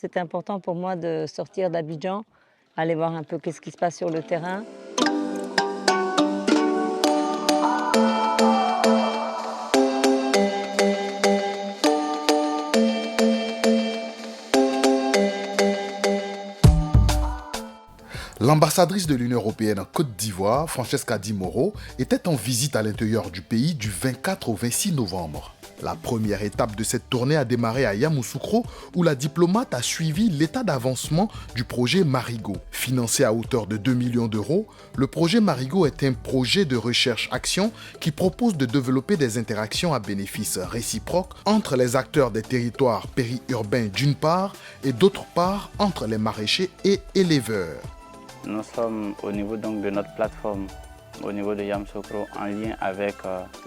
C'est important pour moi de sortir d'Abidjan, aller voir un peu qu'est-ce qui se passe sur le terrain. L'ambassadrice de l'Union européenne en Côte d'Ivoire, Francesca Di Moro, était en visite à l'intérieur du pays du 24 au 26 novembre. La première étape de cette tournée a démarré à Yamoussoukro, où la diplomate a suivi l'état d'avancement du projet Marigot. Financé à hauteur de 2 millions d'euros, le projet Marigot est un projet de recherche-action qui propose de développer des interactions à bénéfice réciproque entre les acteurs des territoires périurbains d'une part et d'autre part entre les maraîchers et éleveurs. Nous sommes au niveau donc de notre plateforme, au niveau de Yamoussoukro, en lien avec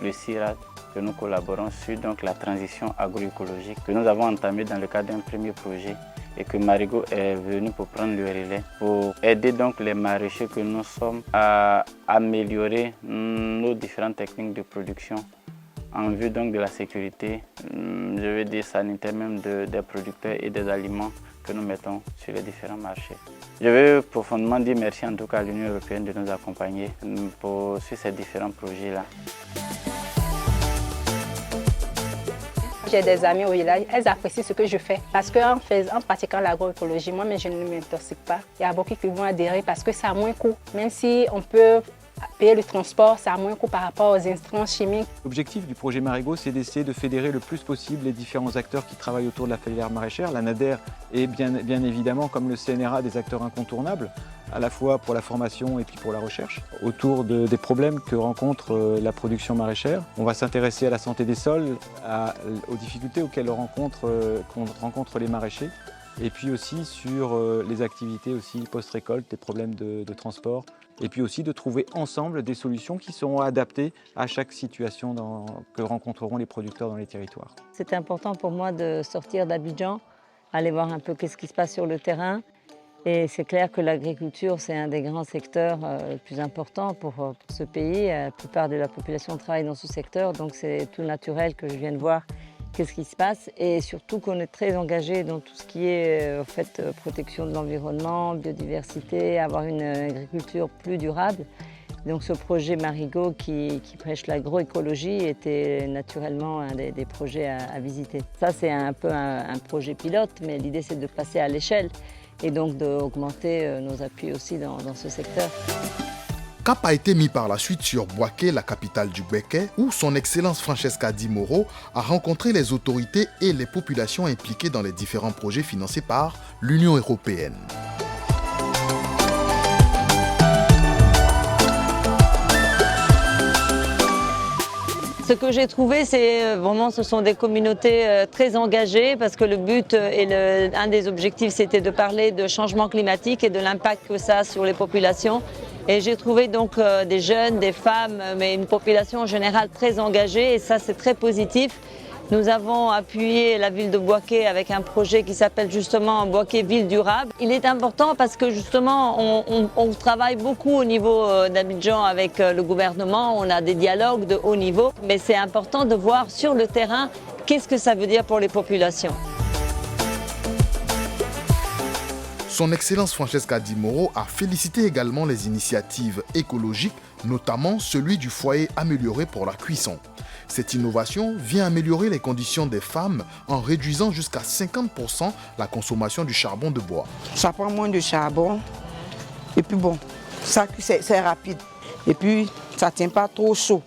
le CIRAD, que nous collaborons sur donc, la transition agroécologique que nous avons entamée dans le cadre d'un premier projet et que Marigot est venu pour prendre le relais, pour aider donc les maraîchers que nous sommes à améliorer nos différentes techniques de production en vue donc de la sécurité, je veux dire sanitaire même des producteurs et des aliments que nous mettons sur les différents marchés. Je veux profondément dire merci en tout cas à l'Union européenne de nous accompagner sur ces différents projets-là. J'ai des amis au village, elles apprécient ce que je fais parce qu'en pratiquant l'agroécologie, moi-même je ne m'intoxique pas. Il y a beaucoup qui vont adhérer parce que ça a moins coût. Même si on peut payer le transport, ça a moins coût par rapport aux intrants chimiques. L'objectif du projet Marigot, c'est d'essayer de fédérer le plus possible les différents acteurs qui travaillent autour de la filière maraîchère. La NADER est bien évidemment, comme le CNRA, des acteurs incontournables, à la fois pour la formation et puis pour la recherche, autour des problèmes que rencontre la production maraîchère. On va s'intéresser à la santé des sols, aux difficultés auxquelles rencontrent les maraîchers, et puis aussi sur les activités aussi post-récolte, des problèmes de transport, et puis aussi de trouver ensemble des solutions qui seront adaptées à chaque situation que rencontreront les producteurs dans les territoires. C'est important pour moi de sortir d'Abidjan, aller voir un peu qu'est-ce qui se passe sur le terrain. Et c'est clair que l'agriculture, c'est un des grands secteurs les plus importants pour ce pays. La plupart de la population travaille dans ce secteur, donc c'est tout naturel que je vienne voir qu'est-ce qui se passe. Et surtout qu'on est très engagé dans tout ce qui est protection de l'environnement, biodiversité, avoir une agriculture plus durable. Donc ce projet Marigot qui prêche l'agroécologie était naturellement un des projets à visiter. Ça c'est un peu un projet pilote, mais l'idée c'est de passer à l'échelle et donc d'augmenter nos appuis aussi dans ce secteur. Cap a été mis par la suite sur Bouaké, la capitale du Béquet, où son Excellence Francesca Di Moro a rencontré les autorités et les populations impliquées dans les différents projets financés par l'Union européenne. Ce que j'ai trouvé, c'est vraiment, ce sont des communautés très engagées parce que le but et un des objectifs, c'était de parler de changement climatique et de l'impact que ça a sur les populations. Et j'ai trouvé donc des jeunes, des femmes, mais une population en général très engagée et ça, c'est très positif. Nous avons appuyé la ville de Bouaké avec un projet qui s'appelle justement Bouaké Ville Durable. Il est important parce que justement on travaille beaucoup au niveau d'Abidjan avec le gouvernement, on a des dialogues de haut niveau, mais c'est important de voir sur le terrain qu'est-ce que ça veut dire pour les populations. Son Excellence Francesca Di Moro a félicité également les initiatives écologiques, notamment celui du foyer amélioré pour la cuisson. Cette innovation vient améliorer les conditions des femmes en réduisant jusqu'à 50% la consommation du charbon de bois. Ça prend moins de charbon et puis bon, ça c'est rapide. Et puis ça ne tient pas trop chaud.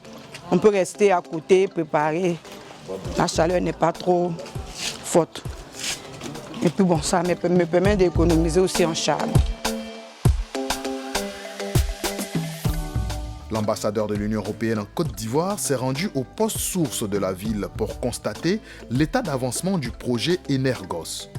On peut rester à côté, préparer. La chaleur n'est pas trop forte. Et puis bon, ça me permet d'économiser aussi en charbon. L'ambassadeur de l'Union européenne en Côte d'Ivoire s'est rendu au poste source de la ville pour constater l'état d'avancement du projet Energos.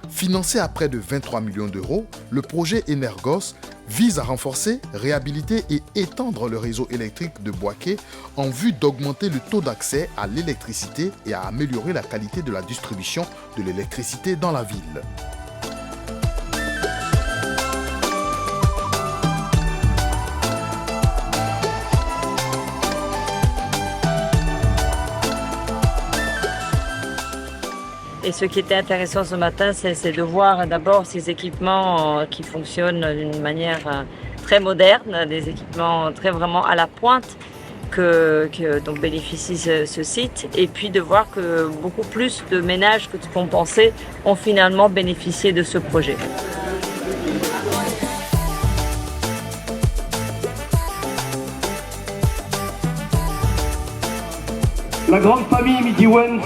Financé à près de 23 millions d'euros, le projet Energos vise à renforcer, réhabiliter et étendre le réseau électrique de Bouaké en vue d'augmenter le taux d'accès à l'électricité et à améliorer la qualité de la distribution de l'électricité dans la ville. Et ce qui était intéressant ce matin, c'est de voir d'abord ces équipements qui fonctionnent d'une manière très moderne, des équipements très vraiment à la pointe dont bénéficie ce site, et puis de voir que beaucoup plus de ménages que ce qu'on pensait ont finalement bénéficié de ce projet. La grande famille Midiwen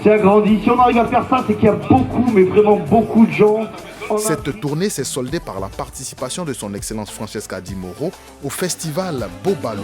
c'est agrandi. Si on arrive à faire ça, c'est qu'il y a beaucoup, mais vraiment beaucoup de gens. Cette tournée s'est soldée par la participation de son Excellence Francesca Di Mauro au festival Bobalo.